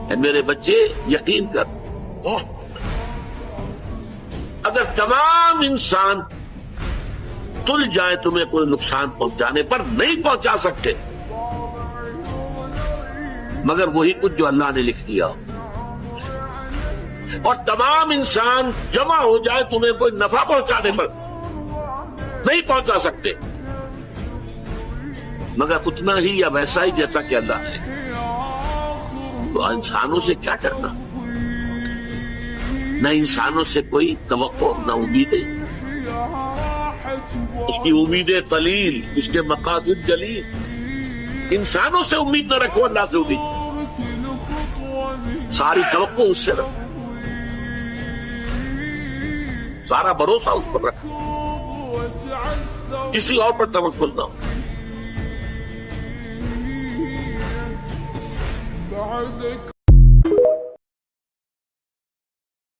اے میرے بچے یقین کر، اگر تمام انسان تل جائے تمہیں کوئی نقصان پہنچانے پر، نہیں پہنچا سکتے مگر وہی کچھ جو اللہ نے لکھ دیا ہو، اور تمام انسان جمع ہو جائے تمہیں کوئی نفع پہنچانے پر، نہیں پہنچا سکتے مگر اتنا ہی یا ویسا ہی جیسا کہ اللہ نے۔ تو انسانوں سے کیا ڈرنا؟ نہ انسانوں سے کوئی توقع، نہ امیدیں، اس کی امیدیں قلیل، اس کے مقاصد جلیل۔ انسانوں سے امید نہ رکھو، اللہ سے امید، ساری توقع اس سے رکھو، سارا بھروسہ اس پر رکھو، کسی اور پر توکل نہ ہو۔